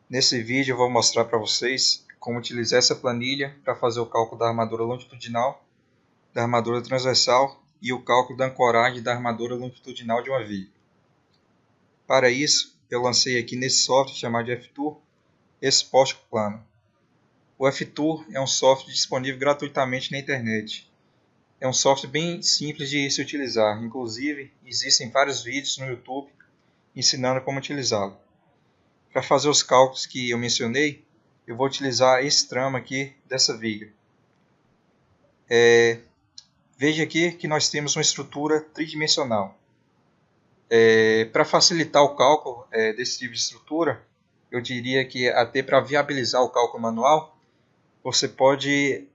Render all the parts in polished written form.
Nesse vídeo eu vou mostrar para vocês como utilizar essa planilha para fazer o cálculo da armadura longitudinal, da armadura transversal e o cálculo da ancoragem da armadura longitudinal de uma viga. Para isso, eu lancei aqui nesse software chamado de FTool esse póstico plano. O FTool é um software disponível gratuitamente na internet. É um software bem simples de se utilizar, inclusive existem vários vídeos no YouTube ensinando como utilizá-lo. Para fazer os cálculos que eu mencionei, eu vou utilizar esse tramo aqui dessa viga. Veja aqui que nós temos uma estrutura tridimensional. Para facilitar o cálculo desse tipo de estrutura, eu diria que até para viabilizar o cálculo manual, você pode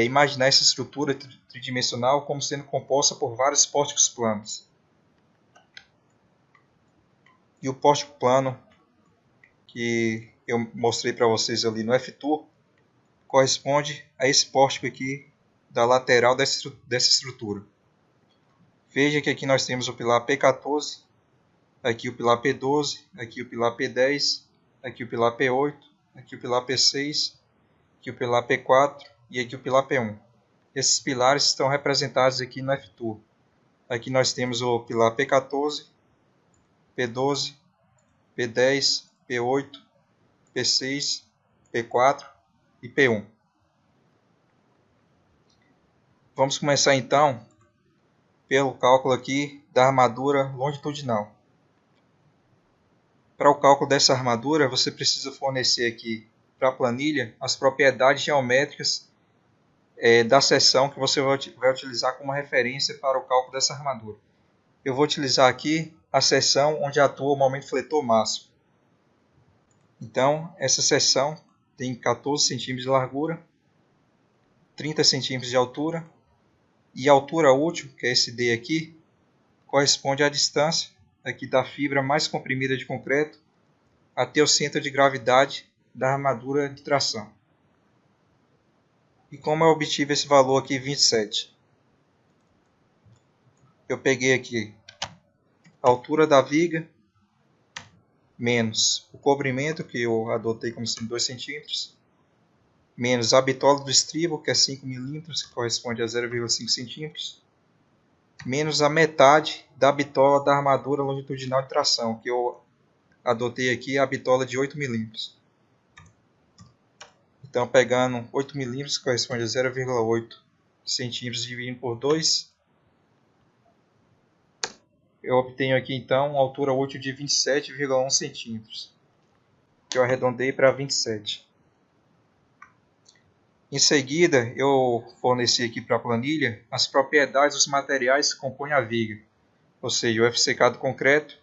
imaginar essa estrutura tridimensional como sendo composta por vários pósticos planos. E o póstico plano que eu mostrei para vocês ali no FTool corresponde a esse póstico aqui da lateral dessa estrutura. Veja que aqui nós temos o pilar P14, aqui o pilar P12, aqui o pilar P10, aqui o pilar P8, aqui o pilar P6, aqui o pilar P4 e aqui o pilar P1. Esses pilares estão representados aqui no FTool. Aqui nós temos o pilar P14, P12, P10, P8, P6, P4 e P1. Vamos começar então pelo cálculo aqui da armadura longitudinal. Para o cálculo dessa armadura, você precisa fornecer aqui para a planilha as propriedades geométricas da seção que você vai utilizar como referência para o cálculo dessa armadura. Eu vou utilizar aqui a seção onde atua o momento fletor máximo. Então, essa seção tem 14 cm de largura, 30 cm de altura, e a altura útil, que é esse D aqui, corresponde à distância aqui da fibra mais comprimida de concreto até o centro de gravidade da armadura de tração. E como eu obtive esse valor aqui, 27? Eu peguei aqui a altura da viga, menos o comprimento, que eu adotei como sendo 2 cm, menos a bitola do estribo, que é 5 mm, que corresponde a 0,5 cm, menos a metade da bitola da armadura longitudinal de tração, que eu adotei aqui a bitola de 8 mm. Então, pegando 8 mm, que corresponde a 0,8 cm dividido por 2, eu obtenho aqui então uma altura útil de 27,1 cm, que eu arredondei para 27. Em seguida, eu forneci aqui para a planilha as propriedades dos materiais que compõem a viga, ou seja, o FCK do concreto,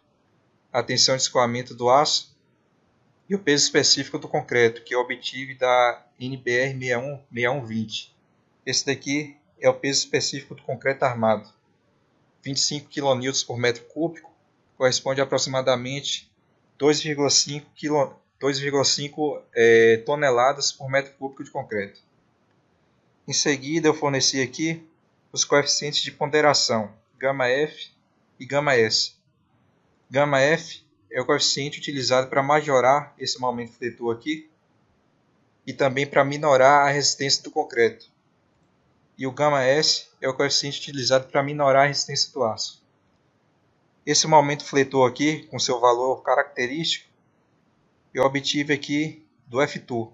a tensão de escoamento do aço e o peso específico do concreto, que eu obtive da NBR 6120. Esse daqui é o peso específico do concreto armado. 25 kN por metro cúbico, corresponde a aproximadamente 2,5 toneladas por metro cúbico de concreto. Em seguida, eu forneci aqui os coeficientes de ponderação, γF e γS. γF é o coeficiente utilizado para majorar esse momento fletor aqui e também para minorar a resistência do concreto. E o γS é o coeficiente utilizado para minorar a resistência do aço. Esse momento fletor aqui, com seu valor característico, eu obtive aqui do FTool.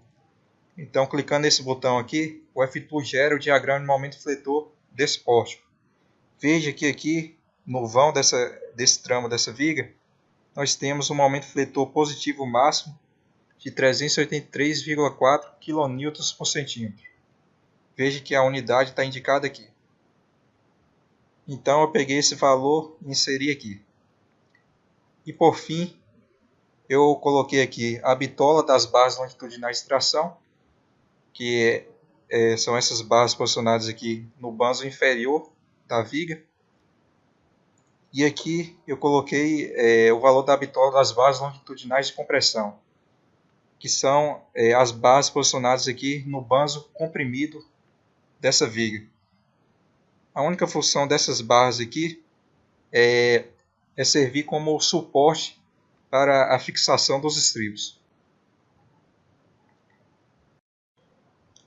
Então, clicando nesse botão aqui, o FTool gera o diagrama de momento fletor desse póstico. Veja que aqui, no vão desse tramo dessa viga, nós temos um momento fletor positivo máximo de 383,4 kN por centímetro. Veja que a unidade está indicada aqui. Então, eu peguei esse valor e inseri aqui. E por fim, eu coloquei aqui a bitola das barras longitudinais de tração, que são essas barras posicionadas aqui no banzo inferior da viga. E aqui eu coloquei o valor da bitola das barras longitudinais de compressão, que são as barras posicionadas aqui no banzo comprimido dessa viga. A única função dessas barras aqui é servir como suporte para a fixação dos estribos.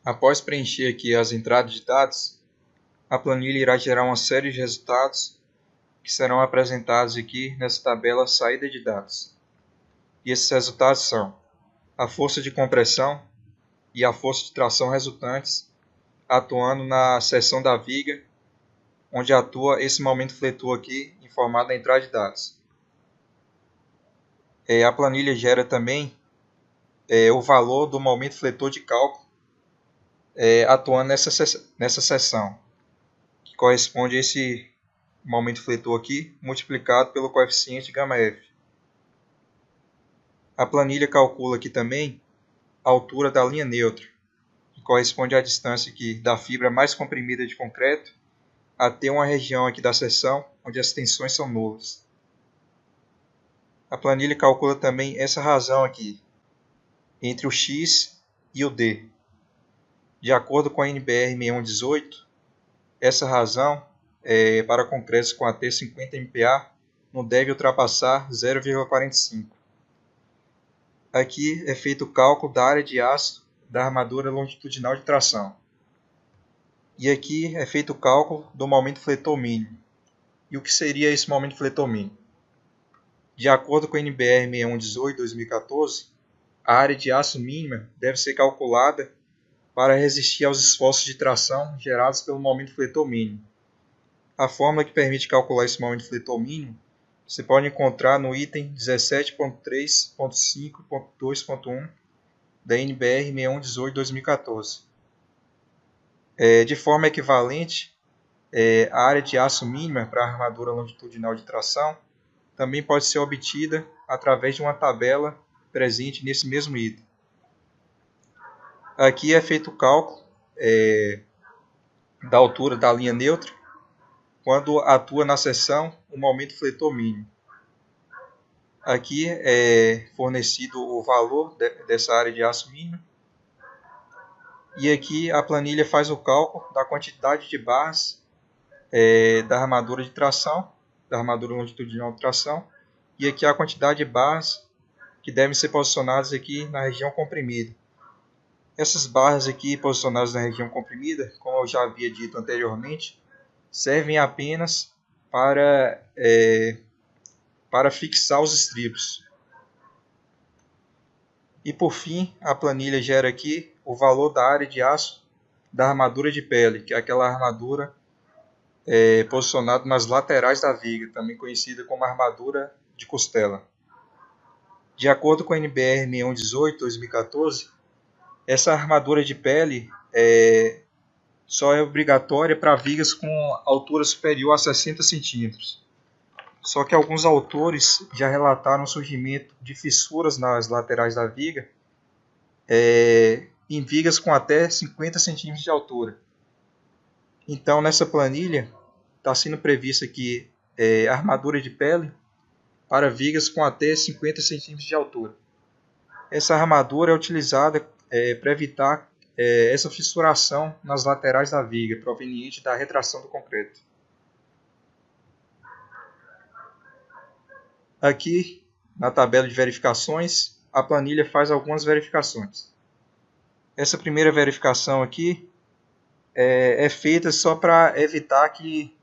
Após preencher aqui as entradas de dados, a planilha irá gerar uma série de resultados que serão apresentados aqui nessa tabela saída de dados. E esses resultados são a força de compressão e a força de tração resultantes atuando na seção da viga, onde atua esse momento fletor aqui informado na entrada de dados. A planilha gera também o valor do momento fletor de cálculo atuando nessa seção, que corresponde a esse momento fletor aqui multiplicado pelo coeficiente γF. A planilha calcula aqui também a altura da linha neutra, que corresponde à distância aqui da fibra mais comprimida de concreto até uma região aqui da seção onde as tensões são nulas. A planilha calcula também essa razão aqui, entre o X e o D. De acordo com a NBR 6118, essa razão para concretos com até 50 MPa não deve ultrapassar 0,45. Aqui é feito o cálculo da área de aço da armadura longitudinal de tração. E aqui é feito o cálculo do momento fletor mínimo. E o que seria esse momento fletor mínimo? De acordo com a NBR 6118/2014, a área de aço mínima deve ser calculada para resistir aos esforços de tração gerados pelo momento fletor mínimo. A fórmula que permite calcular esse momento fletor mínimo você pode encontrar no item 17.3.5.2.1 da NBR 6118/2014. De forma equivalente, a área de aço mínima para a armadura longitudinal de tração também pode ser obtida através de uma tabela presente nesse mesmo item. Aqui é feito o cálculo da altura da linha neutra quando atua na seção o momento fletor mínimo. Aqui é fornecido o valor dessa área de aço mínima. E aqui a planilha faz o cálculo da quantidade de barras da armadura de tração, da armadura longitudinal de tração. E aqui a quantidade de barras que devem ser posicionadas aqui na região comprimida. Essas barras aqui posicionadas na região comprimida, como eu já havia dito anteriormente, servem apenas para fixar os estribos. E por fim, a planilha gera aqui o valor da área de aço da armadura de pele, que é aquela armadura posicionada nas laterais da viga, também conhecida como armadura de costela. De acordo com a NBR 6118/2014, essa armadura de pele só é obrigatória para vigas com altura superior a 60 centímetros. Só que alguns autores já relataram o surgimento de fissuras nas laterais da viga em vigas com até 50 centímetros de altura. Então, nessa planilha, está sendo prevista aqui armadura de pele para vigas com até 50 centímetros de altura. Essa armadura é utilizada para evitar essa fissuração nas laterais da viga, proveniente da retração do concreto. Aqui, na tabela de verificações, a planilha faz algumas verificações. Essa primeira verificação aqui é feita só para evitar que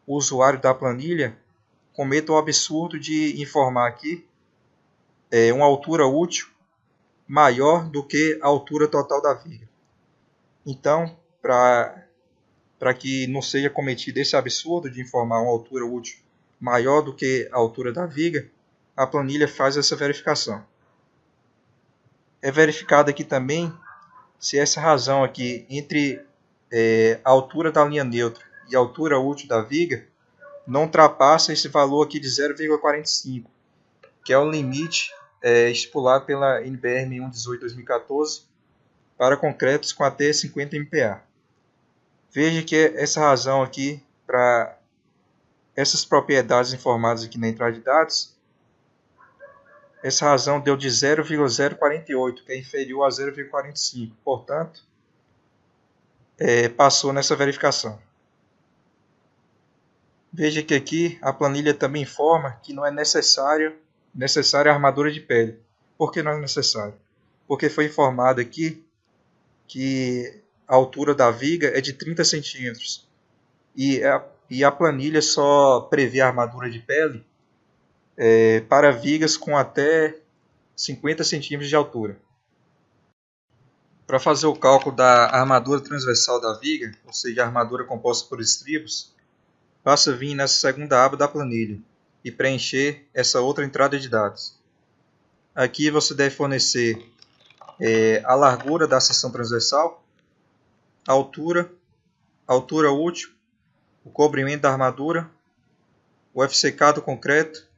o usuário da planilha cometa o absurdo de informar aqui uma altura útil maior do que a altura total da viga. Então, para que não seja cometido esse absurdo de informar uma altura útil maior do que a altura da viga, a planilha faz essa verificação. É verificado aqui também se essa razão aqui entre a altura da linha neutra e a altura útil da viga não ultrapassa esse valor aqui de 0,45, que é o limite estipulado pela NBR 6118/2014 para concretos com até 50 MPa. Veja que essa razão aqui para essas propriedades informadas aqui na entrada de dados, essa razão deu de 0,048, que é inferior a 0,45. Portanto, passou nessa verificação. Veja que aqui a planilha também informa que não é necessária a armadura de pele. Por que não é necessário? Porque foi informado aqui que a altura da viga é de 30 centímetros. E a planilha só prevê a armadura de pele para vigas com até 50 centímetros de altura. Para fazer o cálculo da armadura transversal da viga, ou seja, a armadura composta por estribos, basta vir nessa segunda aba da planilha e preencher essa outra entrada de dados. Aqui você deve fornecer a largura da seção transversal, a altura útil, o comprimento da armadura, o FCK do concreto,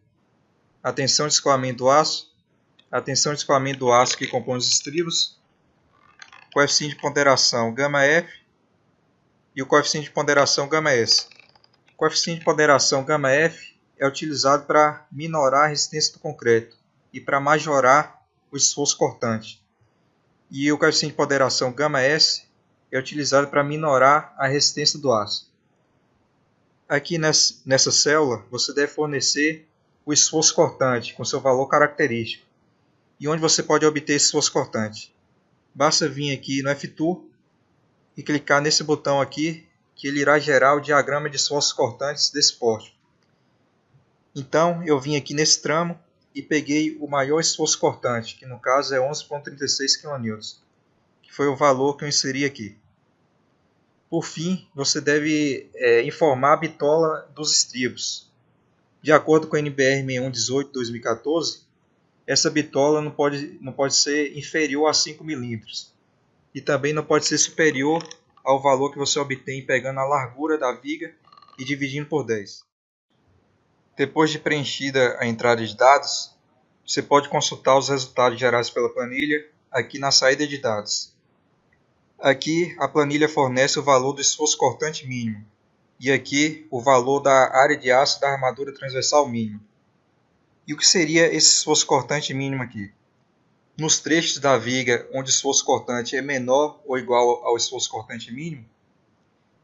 a tensão de escoamento do aço, a tensão de escoamento do aço que compõe os estribos, o coeficiente de ponderação γF e o coeficiente de ponderação γS. O coeficiente de ponderação γF é utilizado para minorar a resistência do concreto e para majorar o esforço cortante. E o coeficiente de ponderação γS é utilizado para minorar a resistência do aço. Aqui nessa célula você deve fornecer o esforço cortante com seu valor característico. E onde você pode obter esse esforço cortante? Basta vir aqui no F-Tool e clicar nesse botão aqui, que ele irá gerar o diagrama de esforços cortantes desse pórtico. Então eu vim aqui nesse tramo e peguei o maior esforço cortante, que no caso é 11,36 kN, que foi o valor que eu inseri aqui. Por fim, você deve informar a bitola dos estribos. De acordo com a NBR 6118/2014, essa bitola não pode ser inferior a 5 mm e também não pode ser superior ao valor que você obtém pegando a largura da viga e dividindo por 10. Depois de preenchida a entrada de dados, você pode consultar os resultados gerados pela planilha aqui na saída de dados. Aqui a planilha fornece o valor do esforço cortante mínimo e aqui o valor da área de aço da armadura transversal mínima. E o que seria esse esforço cortante mínimo aqui? Nos trechos da viga onde o esforço cortante é menor ou igual ao esforço cortante mínimo,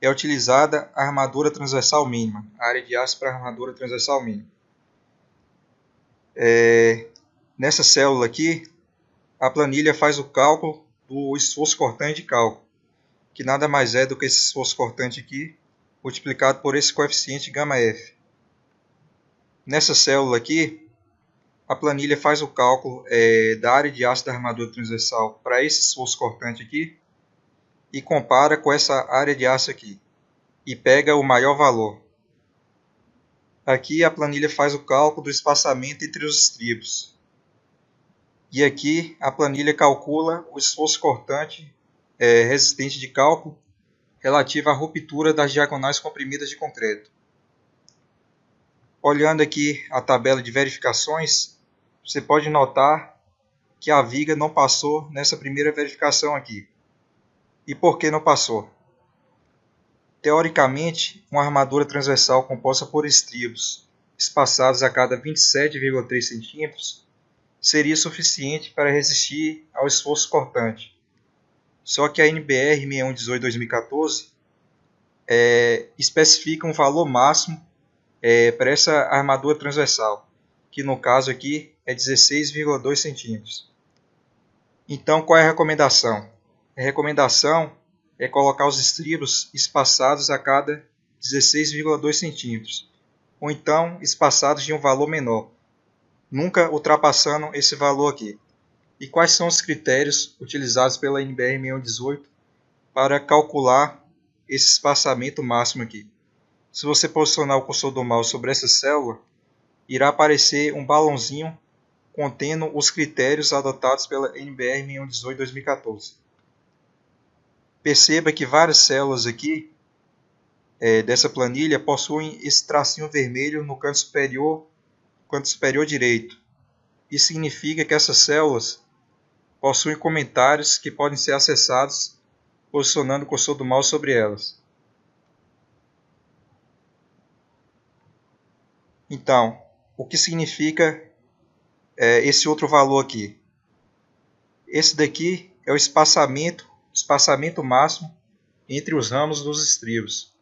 é utilizada a armadura transversal mínima, a área de aço para a armadura transversal mínima. Nessa célula aqui, a planilha faz o cálculo do esforço cortante de cálculo, que nada mais é do que esse esforço cortante aqui, multiplicado por esse coeficiente γF. Nessa célula aqui, a planilha faz o cálculo da área de aço da armadura transversal para esse esforço cortante aqui e compara com essa área de aço aqui e pega o maior valor. Aqui a planilha faz o cálculo do espaçamento entre os estribos. E aqui a planilha calcula o esforço cortante resistente de cálculo relativo à ruptura das diagonais comprimidas de concreto. Olhando aqui a tabela de verificações, você pode notar que a viga não passou nessa primeira verificação aqui. E por que não passou? Teoricamente, uma armadura transversal composta por estribos espaçados a cada 27,3 cm seria suficiente para resistir ao esforço cortante. Só que a NBR 6118/2014 especifica um valor máximo para essa armadura transversal, que no caso aqui é 16,2 cm. Então, qual é a recomendação? A recomendação é colocar os estribos espaçados a cada 16,2 cm, ou então espaçados de um valor menor, nunca ultrapassando esse valor aqui. E quais são os critérios utilizados pela NBR 6118 para calcular esse espaçamento máximo aqui? Se você posicionar o cursor do mouse sobre essa célula, irá aparecer um balãozinho contendo os critérios adotados pela NBR 6118/2014. Perceba que várias células aqui dessa planilha possuem esse tracinho vermelho no canto superior direito. Isso significa que essas células possuem comentários que podem ser acessados posicionando o cursor do mouse sobre elas. Então, o que significa esse outro valor aqui? Esse daqui é o espaçamento máximo entre os ramos dos estribos.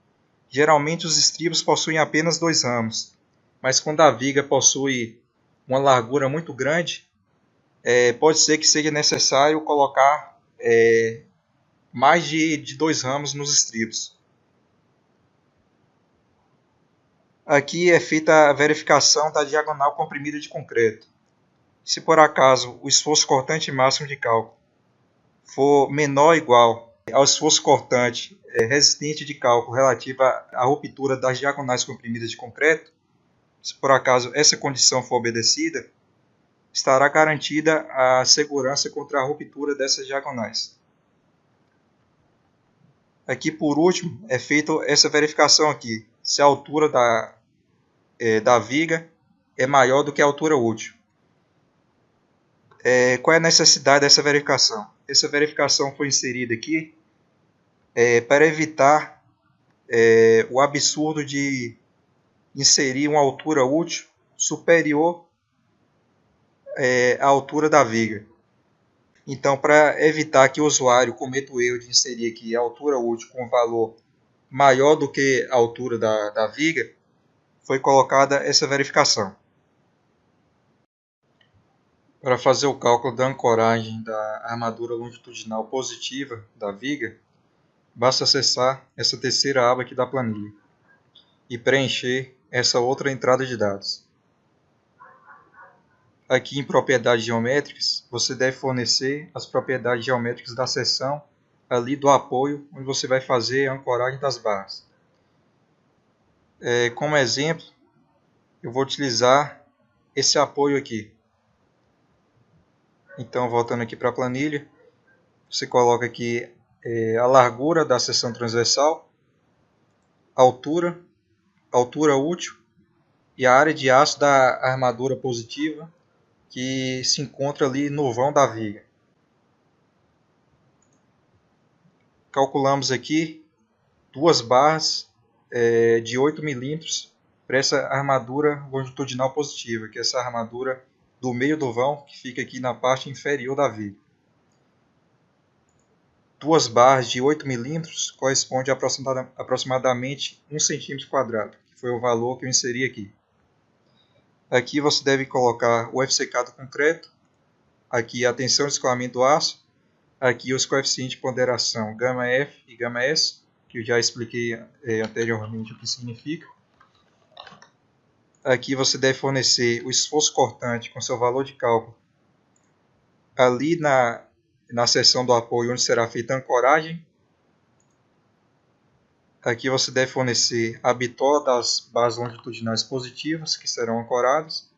Geralmente os estribos possuem apenas 2 ramos, mas quando a viga possui uma largura muito grande, pode ser que seja necessário colocar mais de 2 ramos nos estribos. Aqui é feita a verificação da diagonal comprimida de concreto. Se por acaso o esforço cortante máximo de cálculo for menor ou igual ao esforço cortante resistente de cálculo relativo à ruptura das diagonais comprimidas de concreto, se por acaso essa condição for obedecida, estará garantida a segurança contra a ruptura dessas diagonais. Aqui, por último, é feita essa verificação aqui, se a altura da viga é maior do que a altura útil. Qual é a necessidade dessa verificação? Essa verificação foi inserida aqui para evitar o absurdo de inserir uma altura útil superior à altura da viga. Então, para evitar que o usuário cometa o erro de inserir aqui a altura útil com um valor maior do que a altura da viga, foi colocada essa verificação. Para fazer o cálculo da ancoragem da armadura longitudinal positiva da viga, basta acessar essa terceira aba aqui da planilha e preencher essa outra entrada de dados. Aqui em propriedades geométricas, você deve fornecer as propriedades geométricas da seção ali do apoio, onde você vai fazer a ancoragem das barras. Como exemplo, eu vou utilizar esse apoio aqui. Então, voltando aqui para a planilha, você coloca aqui a largura da seção transversal, altura útil e a área de aço da armadura positiva que se encontra ali no vão da viga. Calculamos aqui 2 barras de 8 milímetros para essa armadura longitudinal positiva, que é essa armadura do meio do vão, que fica aqui na parte inferior da viga. 2 barras de 8 milímetros corresponde a aproximadamente 1 centímetro quadrado, que foi o valor que eu inseri aqui. Aqui você deve colocar o FCK do concreto, aqui a tensão de escoamento do aço, aqui os coeficientes de ponderação γF e γS, que eu já expliquei anteriormente o que significa. Aqui você deve fornecer o esforço cortante com seu valor de cálculo ali na seção do apoio onde será feita a ancoragem. Aqui você deve fornecer a bitola das barras longitudinais positivas que serão ancoradas.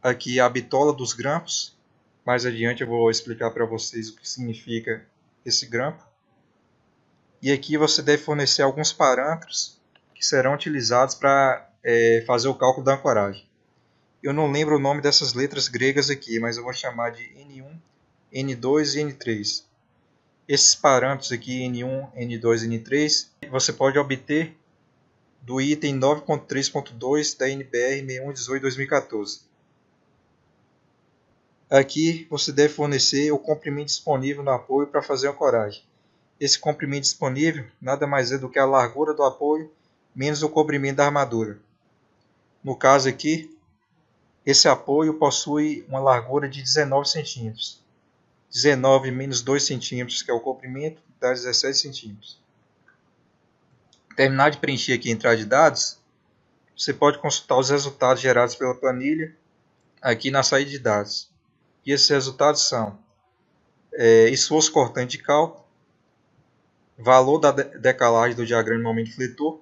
Aqui a bitola dos grampos. Mais adiante eu vou explicar para vocês o que significa esse grampo. E aqui você deve fornecer alguns parâmetros que serão utilizados para fazer o cálculo da ancoragem. Eu não lembro o nome dessas letras gregas aqui, mas eu vou chamar de N1, N2 e N3. Esses parâmetros aqui, N1, N2 e N3, você pode obter do item 9.3.2 da NBR 6118/2014. Aqui você deve fornecer o comprimento disponível no apoio para fazer a ancoragem. Esse comprimento disponível nada mais é do que a largura do apoio menos o comprimento da armadura. No caso aqui, esse apoio possui uma largura de 19 centímetros. 19 menos 2 centímetros, que é o comprimento, dá 17 centímetros. Terminar de preencher aqui a entrada de dados, você pode consultar os resultados gerados pela planilha aqui na saída de dados. E esses resultados são esforço cortante de cálculo, valor da decalagem do diagrama de momento fletor.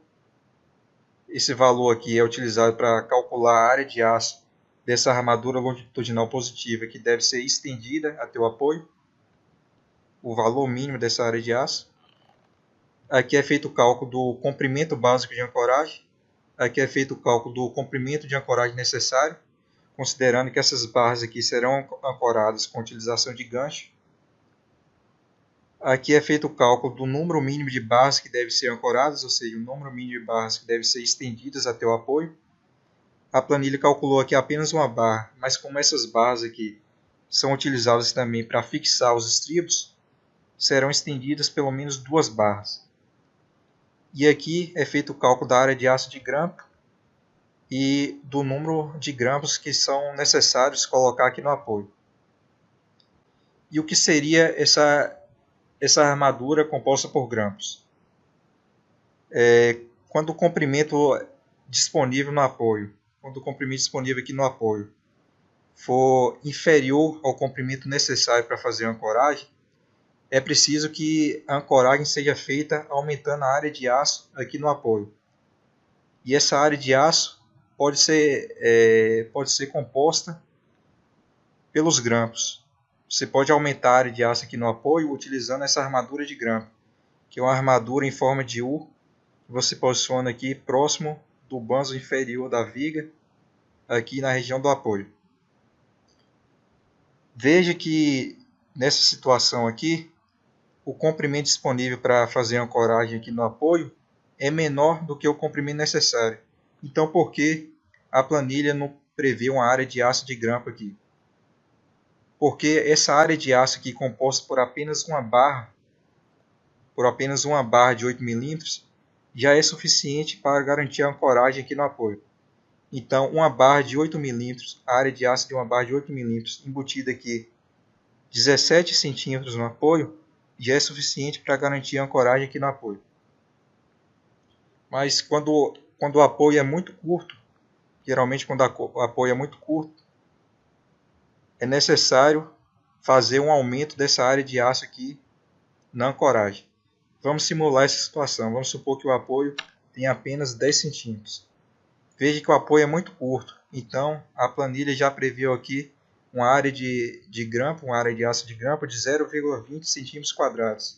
Esse valor aqui é utilizado para calcular a área de aço dessa armadura longitudinal positiva que deve ser estendida até o apoio, o valor mínimo dessa área de aço. Aqui é feito o cálculo do comprimento básico de ancoragem. Aqui é feito o cálculo do comprimento de ancoragem necessário, considerando que essas barras aqui serão ancoradas com utilização de gancho. Aqui é feito o cálculo do número mínimo de barras que devem ser ancoradas, ou seja, o número mínimo de barras que devem ser estendidas até o apoio. A planilha calculou aqui apenas uma barra, mas como essas barras aqui são utilizadas também para fixar os estribos, serão estendidas pelo menos 2 barras. E aqui é feito o cálculo da área de aço de grampo e do número de grampos que são necessários colocar aqui no apoio. E o que seria essa armadura composta por grampos. Quando o comprimento disponível no apoio, quando o comprimento disponível aqui no apoio for inferior ao comprimento necessário para fazer a ancoragem, é preciso que a ancoragem seja feita aumentando a área de aço aqui no apoio. E essa área de aço pode ser composta pelos grampos. Você pode aumentar a área de aço aqui no apoio utilizando essa armadura de grampo, que é uma armadura em forma de U, que você posiciona aqui próximo do banzo inferior da viga, aqui na região do apoio. Veja que nessa situação aqui, o comprimento disponível para fazer a ancoragem aqui no apoio é menor do que o comprimento necessário. Então, por que a planilha não prevê uma área de aço de grampo aqui? Porque essa área de aço aqui, composta por apenas uma barra de 8 mm, já é suficiente para garantir a ancoragem aqui no apoio. Então, uma barra de 8 mm, a área de aço de uma barra de 8 mm, embutida aqui 17 cm no apoio, já é suficiente para garantir a ancoragem aqui no apoio. Mas quando o apoio é muito curto, geralmente quando o apoio é muito curto, é necessário fazer um aumento dessa área de aço aqui na ancoragem. Vamos simular essa situação. Vamos supor que o apoio tem apenas 10 cm. Veja que o apoio é muito curto, então a planilha já previu aqui uma área de grampo, uma área de aço de grampo de 0,20 cm²,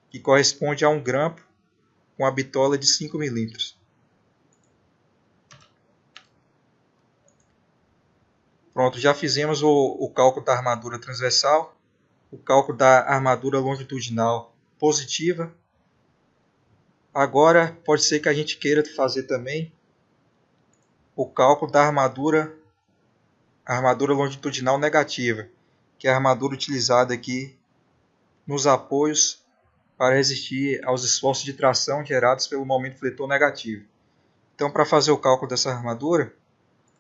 que corresponde a um grampo com a bitola de 5 mm. Pronto, já fizemos o cálculo da armadura transversal, o cálculo da armadura longitudinal positiva. Agora pode ser que a gente queira fazer também o cálculo da armadura longitudinal negativa, que é a armadura utilizada aqui nos apoios para resistir aos esforços de tração gerados pelo momento fletor negativo. Então, para fazer o cálculo dessa armadura,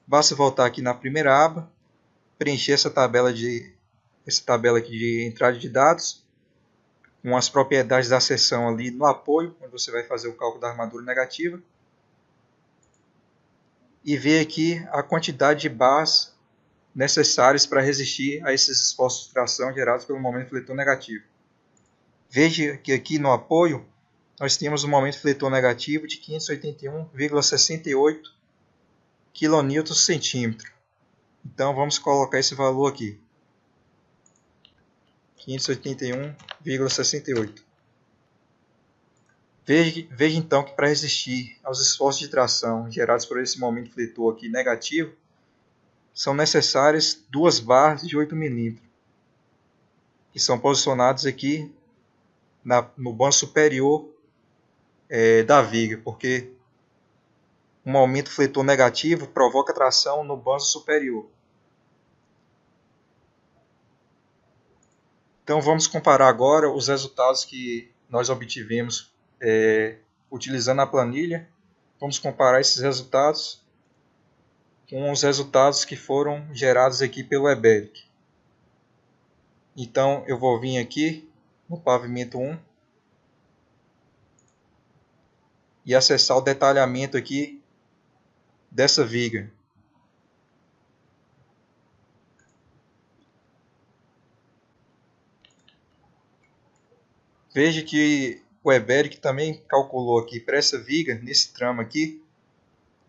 basta voltar aqui na primeira aba, preencher essa tabela aqui de entrada de dados, com as propriedades da seção ali no apoio, onde você vai fazer o cálculo da armadura negativa, e ver aqui a quantidade de barras necessárias para resistir a esses esforços de tração gerados pelo momento fletor negativo. Veja que aqui no apoio nós temos um momento fletor negativo de 581,68 kN/cm. Então vamos colocar esse valor aqui, 581,68. Veja então que para resistir aos esforços de tração gerados por esse momento fletor aqui negativo, são necessárias 2 barras de 8 mm, que são posicionadas aqui no banzo superior da viga, porque um momento fletor negativo provoca tração no banzo superior. Então vamos comparar agora os resultados que nós obtivemos utilizando a planilha. Vamos comparar esses resultados com os resultados que foram gerados aqui pelo Eberic. Então eu vou vir aqui no pavimento 1 e acessar o detalhamento aqui dessa viga. Veja que o Eberic também calculou aqui para essa viga, nesse tramo aqui,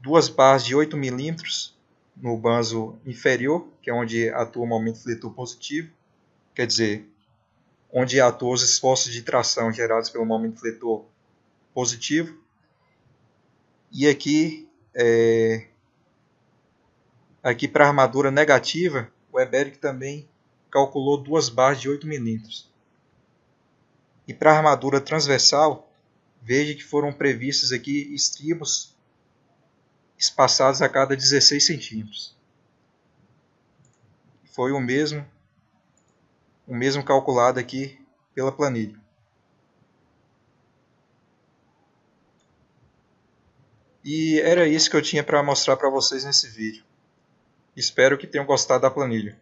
2 barras de 8 mm no banzo inferior, que é onde atua o momento fletor positivo, quer dizer, onde atuam os esforços de tração gerados pelo momento fletor positivo. E aqui para a armadura negativa, o Eberic também calculou 2 barras de 8 mm. E para a armadura transversal, veja que foram previstos aqui estribos espaçados a cada 16 centímetros. Foi o mesmo calculado aqui pela planilha. E era isso que eu tinha para mostrar para vocês nesse vídeo. Espero que tenham gostado da planilha.